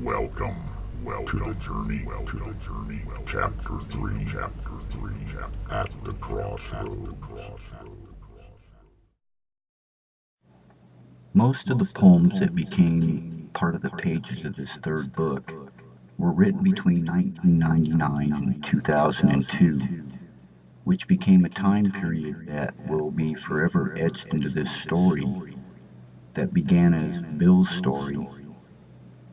Welcome to the journey, chapter 3, at the Crossroads. Most of the poems that became part of the pages of this third book were written between 1999 and 2002, which became a time period that will be forever etched into this story that began as Bill's story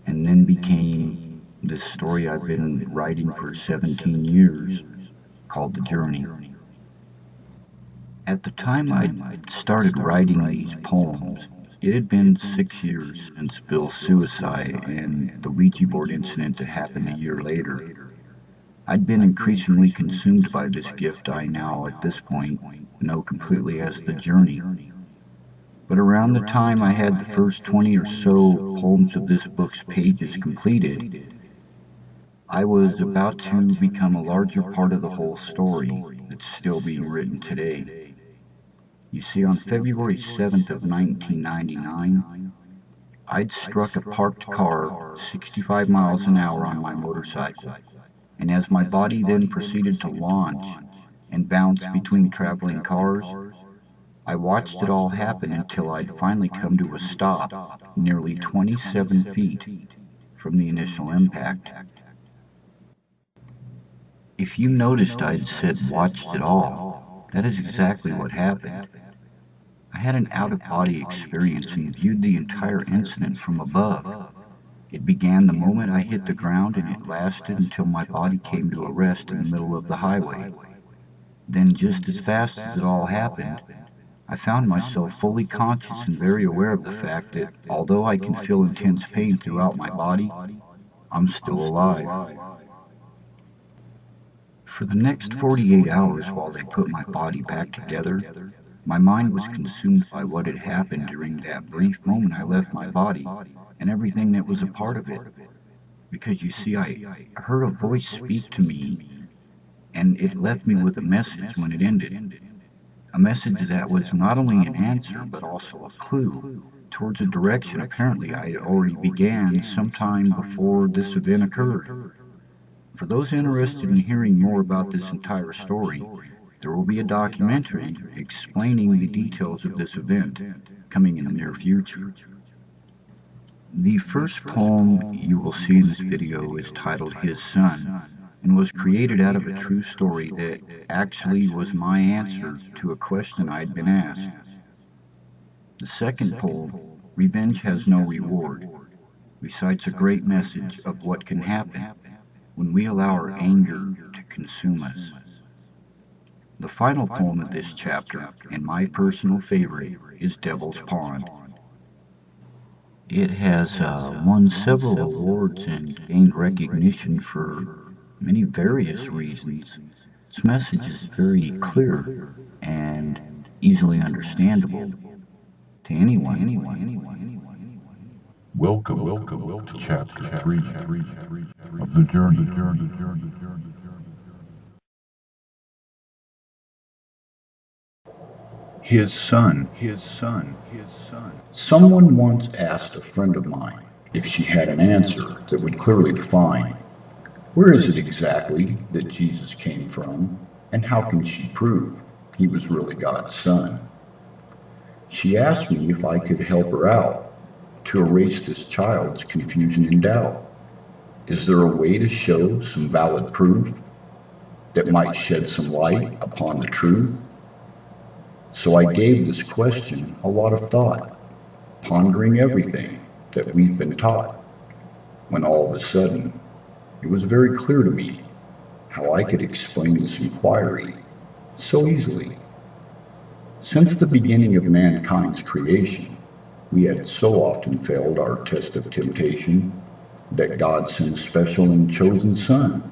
and then became this story I've been writing for 17 years called The Journey. At the time I started writing these poems, it had been 6 years since Bill's suicide and the Ouija board incident that happened a year later. I'd been increasingly consumed by this gift I now, at this point, know completely as The Journey. But around the time I had the first 20 or so poems of this book's pages completed, I was about to become a larger part of the whole story that's still being written today. You see, on February 7th of 1999, I'd struck a parked car 65 miles an hour on my motorcycle, and as my body then proceeded to launch and bounce between traveling cars, I watched it all happen until I'd finally come to a stop nearly 27 feet from the initial impact. If you noticed I'd said watched it all, that is exactly what happened. I had an out-of-body experience and viewed the entire incident from above. It began the moment I hit the ground and it lasted until my body came to a rest in the middle of the highway. Then, just as fast as it all happened, I found myself fully conscious and very aware of the fact that although I can feel intense pain throughout my body, I'm still alive. For the next 48 hours while they put my body back together, my mind was consumed by what had happened during that brief moment I left my body and everything that was a part of it. Because you see, I heard a voice speak to me, and it left me with a message when it ended. A message that was not only an answer, but also a clue towards a direction apparently I had already began sometime before this event occurred. For those interested in hearing more about this entire story, there will be a documentary explaining the details of this event coming in the near future. The first poem you will see in this video is titled His Son, and was created out of a true story that actually was my answer to a question I'd been asked. The second poem, Revenge Has No Reward, recites a great message of what can happen when we allow our anger to consume us. The final poem of this chapter, and my personal favorite, is Devil's Pond. It has won several awards and gained recognition for many various reasons. Its message is very clear and easily understandable to anyone. Welcome to chapter 3 of the journey. His son. Someone once asked a friend of mine if she had an answer that would clearly define where is it exactly that Jesus came from, and how can she prove he was really God's son? She asked me if I could help her out to erase this child's confusion and doubt. Is there a way to show some valid proof that might shed some light upon the truth? So I gave this question a lot of thought, pondering everything that we've been taught, when all of a sudden it was very clear to me how I could explain this inquiry so easily. Since the beginning of mankind's creation, we had so often failed our test of temptation that God sent a special and chosen Son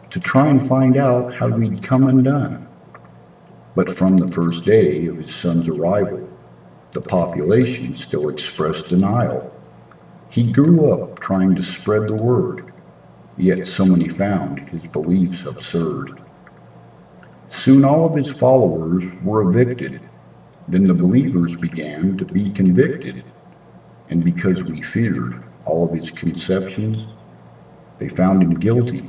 to try and find out how we'd come undone. But from the first day of his Son's arrival, the population still expressed denial. He grew up trying to spread the word, yet so many found his beliefs absurd. Soon all of his followers were evicted. Then the believers began to be convicted, and because we feared All of his conceptions, they found him guilty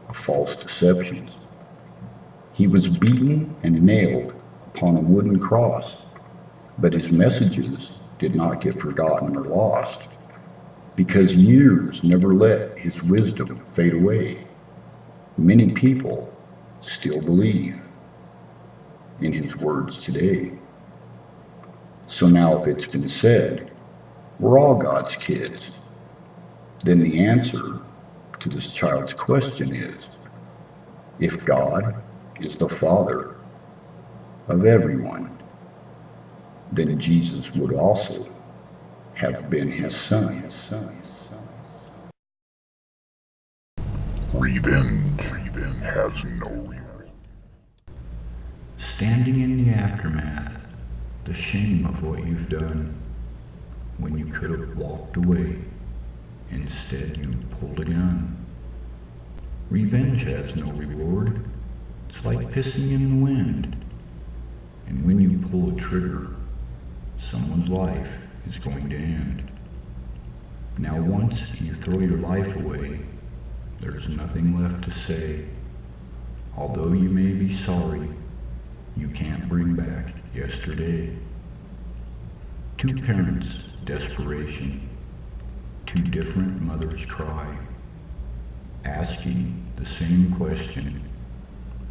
of false deceptions. He was beaten and nailed upon a wooden cross, but his messages did not get forgotten or lost, because years never let his wisdom fade away. Many people still believe in his words today. So now if it's been said, we're all God's kids, then the answer to this child's question is, if God is the Father of everyone, then Jesus would also have been his son. Revenge has no reward. Standing in the aftermath, the shame of what you've done, when you could have walked away, instead you pulled a gun. Revenge has no reward. It's like pissing in the wind. And when you pull a trigger, someone's life is going to end. Now once you throw your life away, there's nothing left to say. Although you may be sorry, you can't bring back yesterday. Two parents, desperation. Two different mothers cry, asking the same question,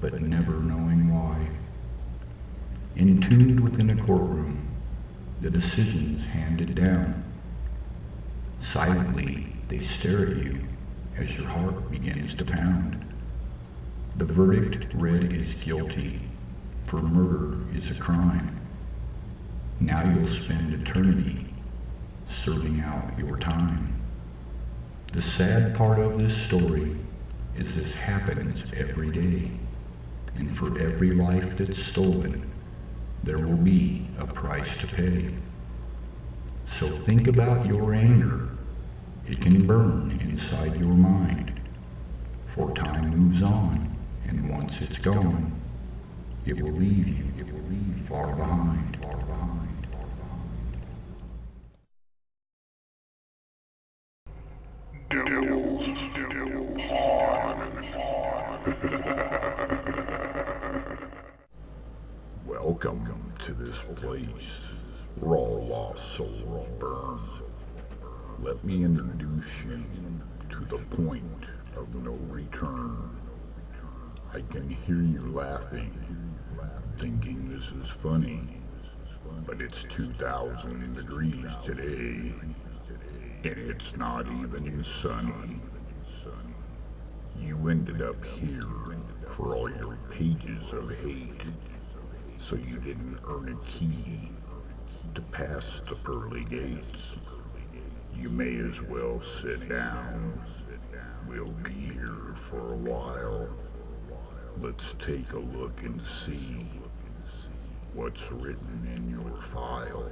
but never knowing why. Entombed within a courtroom, the decisions handed down. Silently, they stare at you as your heart begins to pound. The verdict read is guilty, for murder is a crime. Now you'll spend eternity serving out your time. The sad part of this story is this happens every day, and for every life that's stolen, there will be a price to pay. So think about your anger. It can burn inside your mind, for time moves on, and once it's gone, it will leave you far behind. Welcome to this place where all lost souls burn. Let me introduce you to the point of no return. I can hear you laughing, thinking this is funny, but it's 2,000 degrees today, and it's not even sunny. You ended up here for all your pages of hate, so you didn't earn a key to pass the pearly gates. You may as well sit down. We'll be here for a while. Let's take a look and see what's written in your file.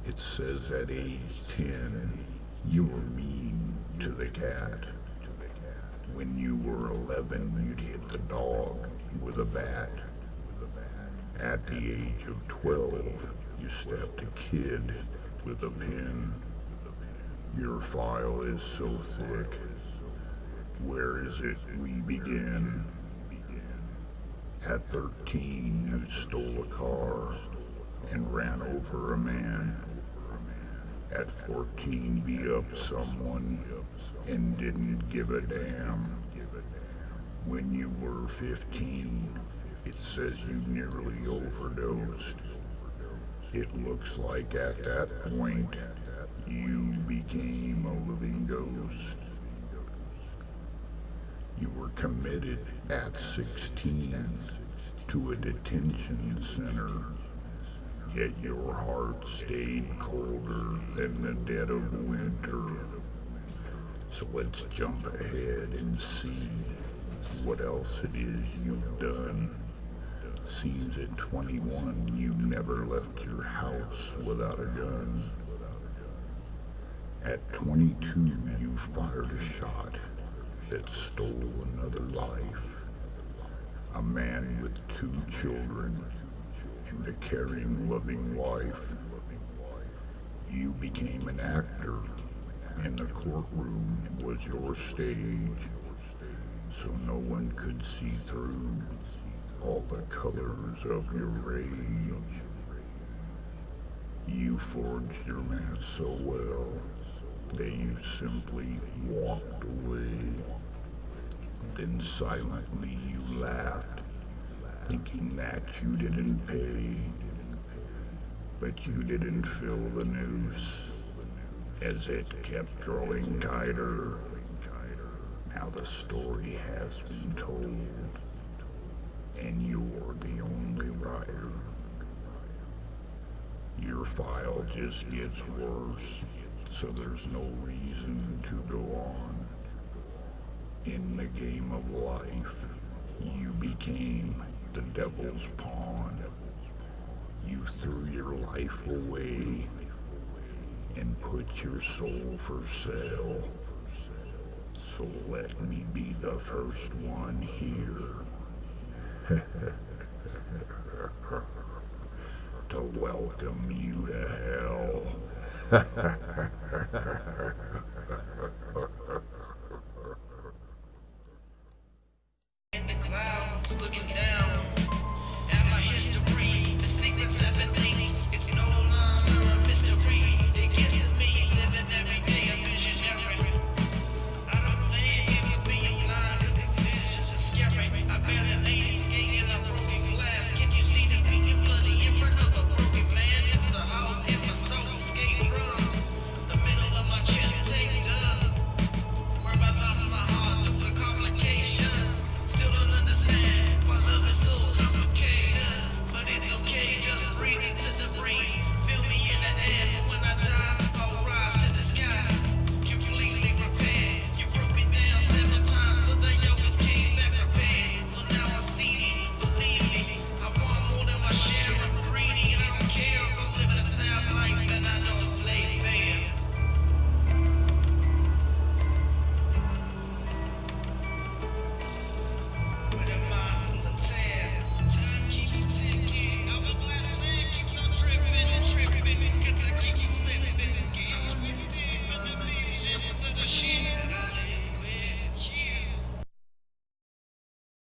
It says at age 10, you were mean to the cat. When you were 11, you'd hit the dog with a bat. At the age of 12, you stabbed a kid with a pen. Your file is so thick. Where is it we begin? At 13, you stole a car and ran over a man. At 14, beat up someone and didn't give a damn. When you were 15, it says you nearly overdosed. It looks like at that point, you became a living ghost. You were committed at 16 to a detention center, yet your heart stayed colder than the dead of winter. So let's jump ahead and see what else it is you've done. Seems at 21 you never left your house without a gun. At 22 you fired a shot that stole another life. A man with 2 children and a caring, loving wife. You became an actor, and the courtroom was your stage, so no one could see through all the colors of your rage. You forged your mask so well that you simply walked away. Then silently you laughed, thinking that you didn't pay. But you didn't feel the noose as it kept growing tighter. Now the story has been told, and you're the only writer. Your file just gets worse, so there's no reason to go on. In the game of life, you became the devil's pawn. You threw your life away and put your soul for sale. So let me be the first one here to welcome you to hell.